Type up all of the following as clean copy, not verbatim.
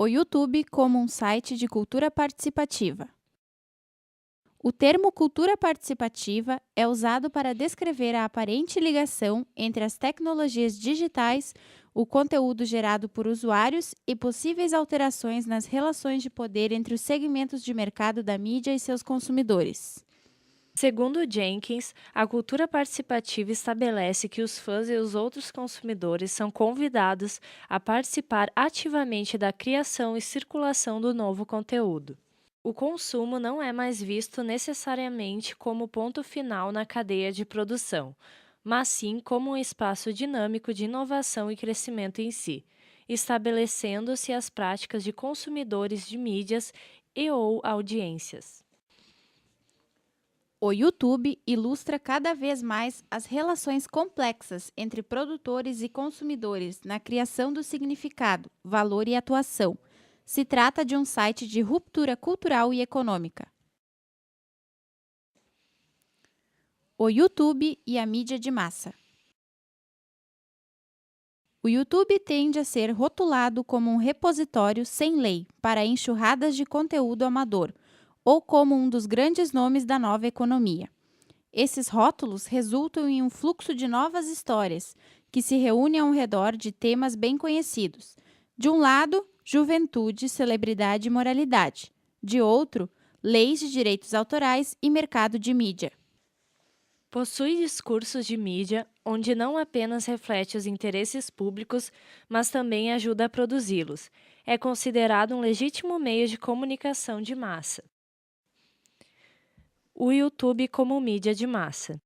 O YouTube como um site de cultura participativa. O termo cultura participativa é usado para descrever a aparente ligação entre as tecnologias digitais, o conteúdo gerado por usuários e possíveis alterações nas relações de poder entre os segmentos de mercado da mídia e seus consumidores. Segundo Jenkins, a cultura participativa estabelece que os fãs e os outros consumidores são convidados a participar ativamente da criação e circulação do novo conteúdo. O consumo não é mais visto necessariamente como ponto final na cadeia de produção, mas sim como um espaço dinâmico de inovação e crescimento em si, estabelecendo-se as práticas de consumidores de mídias e/ou audiências. O YouTube ilustra cada vez mais as relações complexas entre produtores e consumidores na criação do significado, valor e atuação. Se trata de um site de ruptura cultural e econômica. O YouTube e a mídia de massa. O YouTube tende a ser rotulado como um repositório sem lei para enxurradas de conteúdo amador, ou como um dos grandes nomes da nova economia. Esses rótulos resultam em um fluxo de novas histórias, que se reúnem ao redor de temas bem conhecidos. De um lado, juventude, celebridade e moralidade. De outro, leis de direitos autorais e mercado de mídia. Possui discursos de mídia onde não apenas reflete os interesses públicos, mas também ajuda a produzi-los. É considerado um legítimo meio de comunicação de massa. O YouTube como mídia de massa.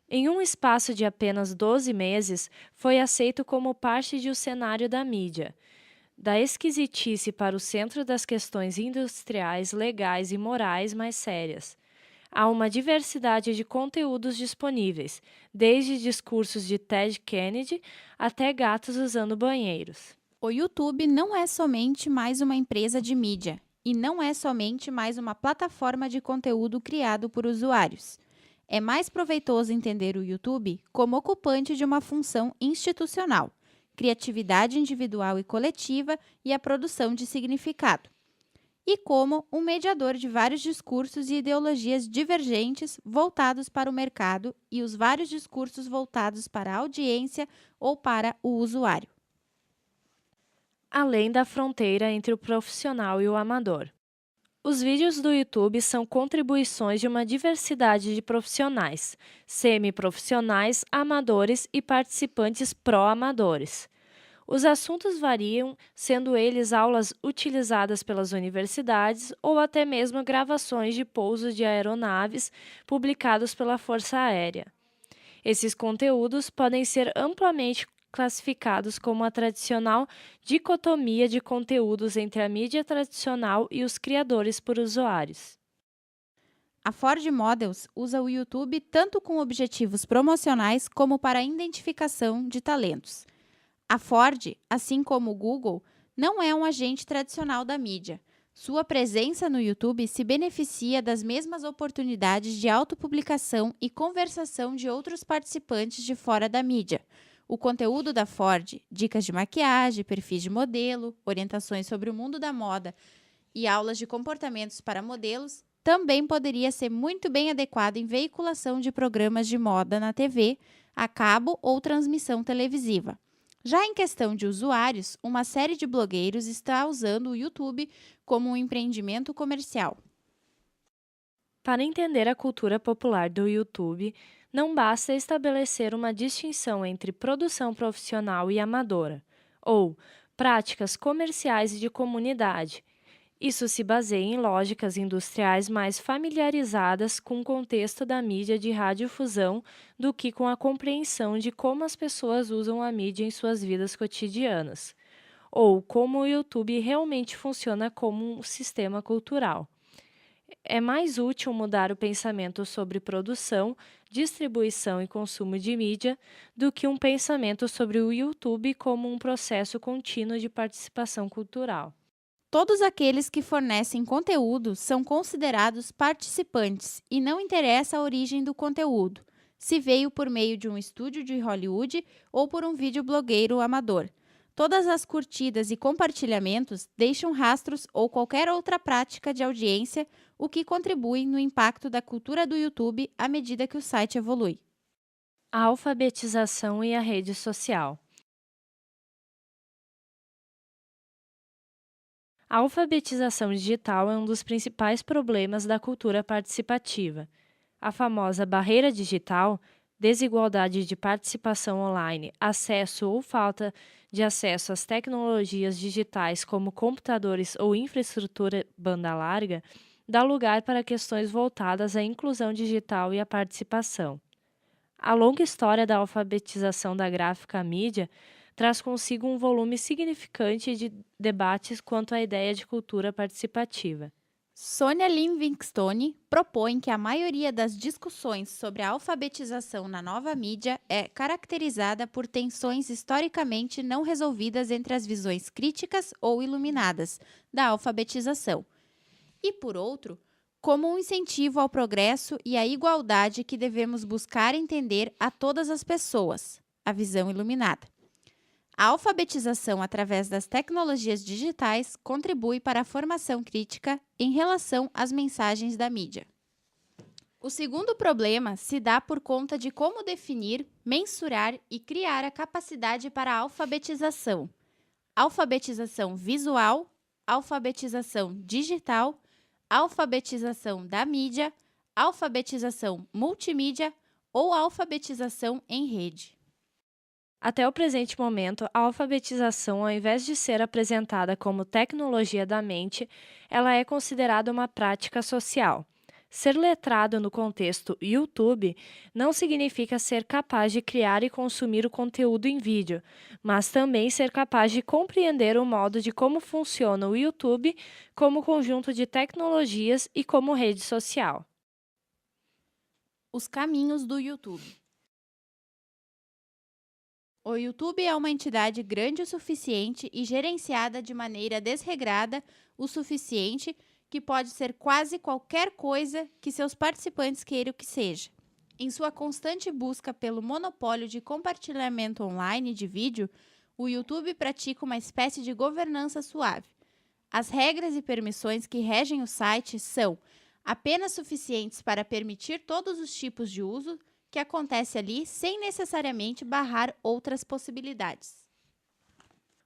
Em um espaço de apenas 12 meses, foi aceito como parte de um cenário da mídia, da esquisitice para o centro das questões industriais, legais e morais mais sérias. Há uma diversidade de conteúdos disponíveis, desde discursos de Ted Kennedy até gatos usando banheiros. O YouTube não é somente mais uma empresa de mídia e não é somente mais uma plataforma de conteúdo criado por usuários. É mais proveitoso entender o YouTube como ocupante de uma função institucional, criatividade individual e coletiva e a produção de significado, e como um mediador de vários discursos e ideologias divergentes voltados para o mercado e os vários discursos voltados para a audiência ou para o usuário. Além da fronteira entre o profissional e o amador. Os vídeos do YouTube são contribuições de uma diversidade de profissionais, semi-profissionais, amadores e participantes pró-amadores. Os assuntos variam, sendo eles aulas utilizadas pelas universidades ou até mesmo gravações de pousos de aeronaves publicados pela Força Aérea. Esses conteúdos podem ser amplamente classificados como a tradicional dicotomia de conteúdos entre a mídia tradicional e os criadores por usuários. A Ford Models usa o YouTube tanto com objetivos promocionais como para a identificação de talentos. A Ford, assim como o Google, não é um agente tradicional da mídia. Sua presença no YouTube se beneficia das mesmas oportunidades de autopublicação e conversação de outros participantes de fora da mídia. O conteúdo da Ford, dicas de maquiagem, perfis de modelo, orientações sobre o mundo da moda e aulas de comportamentos para modelos, também poderia ser muito bem adequado em veiculação de programas de moda na TV, a cabo ou transmissão televisiva. Já em questão de usuários, uma série de blogueiros está usando o YouTube como um empreendimento comercial. Para entender a cultura popular do YouTube, não basta estabelecer uma distinção entre produção profissional e amadora, ou práticas comerciais e de comunidade. Isso se baseia em lógicas industriais mais familiarizadas com o contexto da mídia de radiodifusão do que com a compreensão de como as pessoas usam a mídia em suas vidas cotidianas, ou como o YouTube realmente funciona como um sistema cultural. É mais útil mudar o pensamento sobre produção, distribuição e consumo de mídia do que um pensamento sobre o YouTube como um processo contínuo de participação cultural. Todos aqueles que fornecem conteúdo são considerados participantes e não interessa a origem do conteúdo. se veio por meio de um estúdio de Hollywood ou por um videoblogueiro amador. Todas as curtidas e compartilhamentos deixam rastros ou qualquer outra prática de audiência, o que contribui no impacto da cultura do YouTube à medida que o site evolui. A alfabetização e a rede social. A alfabetização digital é um dos principais problemas da cultura participativa. A famosa barreira digital, desigualdade de participação online, acesso ou falta de acesso às tecnologias digitais como computadores ou infraestrutura banda larga, dá lugar para questões voltadas à inclusão digital e à participação. A longa história da alfabetização da gráfica à mídia traz consigo um volume significante de debates quanto à ideia de cultura participativa. Sonia Livingstone propõe que a maioria das discussões sobre a alfabetização na nova mídia é caracterizada por tensões historicamente não resolvidas entre as visões críticas ou iluminadas da alfabetização, e, por outro, como um incentivo ao progresso e à igualdade que devemos buscar entender a todas as pessoas, a visão iluminada. A alfabetização através das tecnologias digitais contribui para a formação crítica em relação às mensagens da mídia. O segundo problema se dá por conta de como definir, mensurar e criar a capacidade para a alfabetização. Alfabetização visual, alfabetização digital, alfabetização da mídia, alfabetização multimídia ou alfabetização em rede. Até o presente momento, a alfabetização, ao invés de ser apresentada como tecnologia da mente, ela é considerada uma prática social. Ser letrado no contexto YouTube não significa ser capaz de criar e consumir o conteúdo em vídeo, mas também ser capaz de compreender o modo de como funciona o YouTube como conjunto de tecnologias e como rede social. Os caminhos do YouTube. O YouTube é uma entidade grande o suficiente e gerenciada de maneira desregrada o suficiente que pode ser quase qualquer coisa que seus participantes queiram que seja. Em sua constante busca pelo monopólio de compartilhamento online de vídeo, o YouTube pratica uma espécie de governança suave. As regras e permissões que regem o site são apenas suficientes para permitir todos os tipos de uso que acontece ali sem necessariamente barrar outras possibilidades.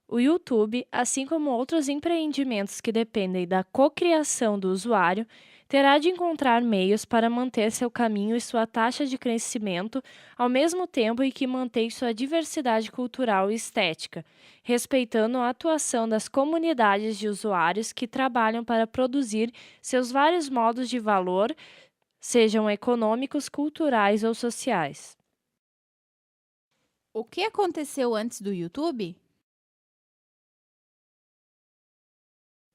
O YouTube, assim como outros empreendimentos que dependem da cocriação do usuário, terá de encontrar meios para manter seu caminho e sua taxa de crescimento, ao mesmo tempo em que mantém sua diversidade cultural e estética, respeitando a atuação das comunidades de usuários que trabalham para produzir seus vários modos de valor, sejam econômicos, culturais ou sociais. O que aconteceu antes do YouTube?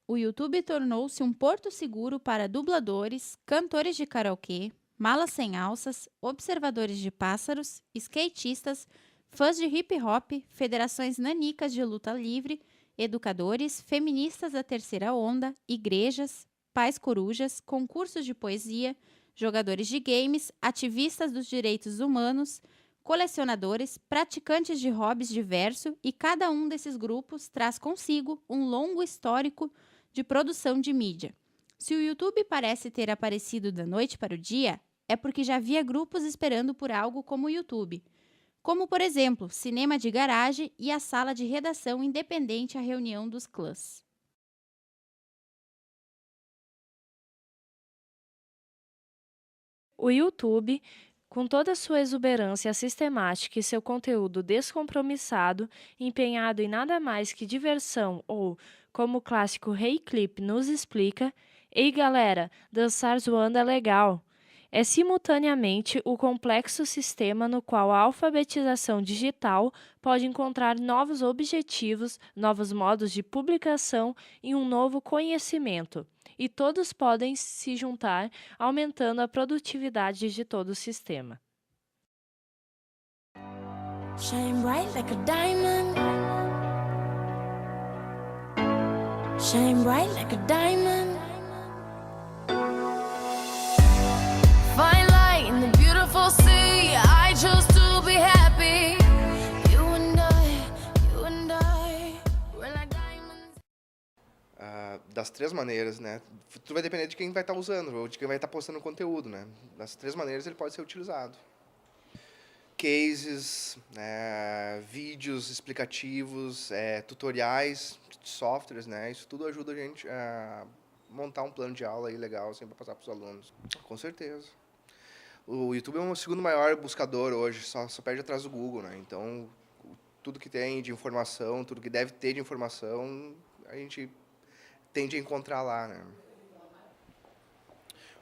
O YouTube tornou-se um porto seguro para dubladores, cantores de karaokê, malas sem alças, observadores de pássaros, skatistas, fãs de hip-hop, federações nanicas de luta livre, educadores, feministas da terceira onda, igrejas, pais corujas, concursos de poesia, jogadores de games, ativistas dos direitos humanos, colecionadores, praticantes de hobbies diversos, e cada um desses grupos traz consigo um longo histórico de produção de mídia. Se o YouTube parece ter aparecido da noite para o dia, é porque já havia grupos esperando por algo como o YouTube, como, por exemplo, cinema de garagem e a sala de redação independente à reunião dos clãs. O YouTube, com toda a sua exuberância sistemática e seu conteúdo descompromissado, empenhado em nada mais que diversão ou, como o clássico Hey Clip nos explica, "Ei galera, dançar zoando é legal", é simultaneamente o complexo sistema no qual a alfabetização digital pode encontrar novos objetivos, novos modos de publicação e um novo conhecimento. E todos podem se juntar, aumentando a produtividade de todo o sistema. Shine bright like a diamond. Shine bright like a diamond. Fine light in the beautiful sea. das 3 maneiras, né? Tudo vai depender de quem vai estar usando, ou de quem vai estar postando conteúdo, né? Das 3 maneiras ele pode ser utilizado. Cases, vídeos explicativos, tutoriais de softwares, né? Isso tudo ajuda a gente a montar um plano de aula aí legal, assim, para passar para os alunos. Com certeza. O YouTube é o segundo maior buscador hoje, só perde atrás do Google, né? Então, tudo que tem de informação, tudo que deve ter de informação, a gente tende a encontrar lá, né?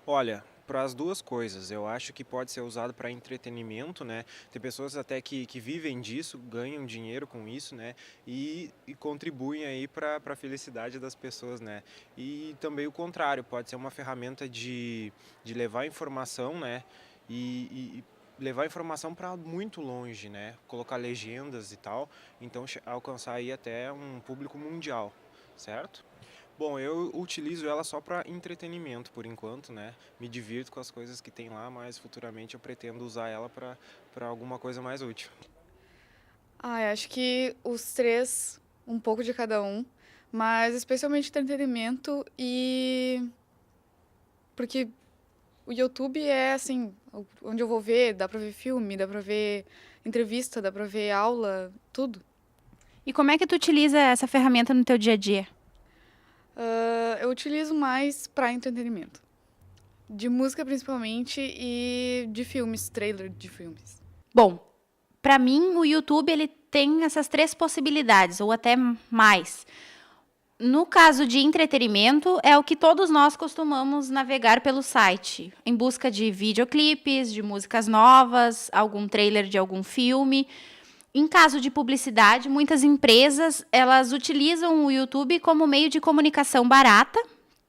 Olha, para as duas coisas, eu acho que pode ser usado para entretenimento, né? Tem pessoas até que vivem disso, ganham dinheiro com isso, né? E contribuem aí para a felicidade das pessoas, né? E também o contrário, pode ser uma ferramenta de levar informação, né? E levar informação para muito longe, né? Colocar legendas e tal, então alcançar aí até um público mundial, certo? Bom, eu utilizo ela só para entretenimento por enquanto, né? Me divirto com as coisas que tem lá, mas futuramente eu pretendo usar ela para alguma coisa mais útil. Eu acho que os 3, um pouco de cada um, mas especialmente entretenimento porque o YouTube é, assim, onde eu vou ver, dá pra ver filme, dá pra ver entrevista, dá pra ver aula, tudo. E como é que tu utiliza essa ferramenta no teu dia a dia? Eu utilizo mais pra entretenimento. De música, principalmente, e de filmes, trailer de filmes. Bom, para mim o YouTube ele tem essas 3 possibilidades, ou até mais. No caso de entretenimento, é o que todos nós costumamos navegar pelo site, em busca de videoclipes, de músicas novas, algum trailer de algum filme. Em caso de publicidade, muitas empresas elas utilizam o YouTube como meio de comunicação barata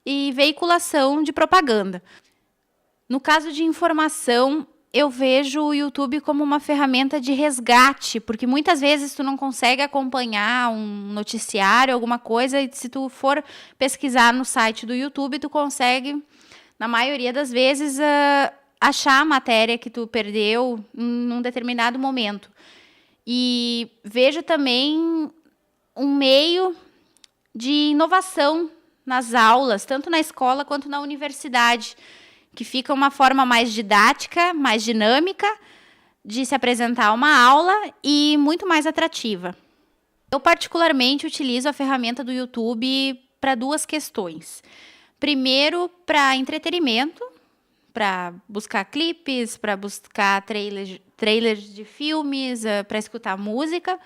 e veiculação de propaganda. No caso de informação, eu vejo o YouTube como uma ferramenta de resgate, porque muitas vezes tu não consegue acompanhar um noticiário, alguma coisa, e se tu for pesquisar no site do YouTube, tu consegue, na maioria das vezes, achar a matéria que tu perdeu em um determinado momento. E vejo também um meio de inovação nas aulas, tanto na escola quanto na universidade, que fica uma forma mais didática, mais dinâmica de se apresentar uma aula e muito mais atrativa. Eu particularmente utilizo a ferramenta do YouTube para 2 questões. Primeiro, para entretenimento, para buscar clipes, para buscar trailers de filmes, para escutar música.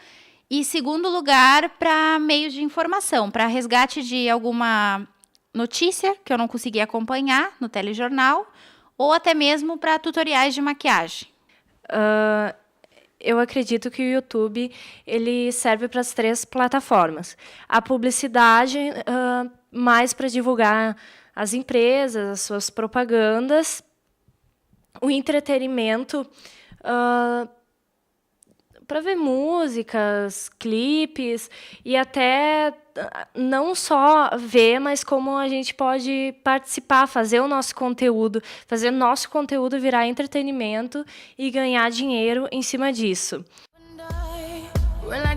E segundo lugar, para meios de informação, para resgate de alguma notícia que eu não consegui acompanhar no telejornal, ou até mesmo para tutoriais de maquiagem. Eu acredito que o YouTube ele serve para as 3 plataformas. A publicidade, mais para divulgar as empresas, as suas propagandas. O entretenimento, para ver músicas, clipes, e até não só ver, mas como a gente pode participar, fazer o nosso conteúdo virar entretenimento e ganhar dinheiro em cima disso. When I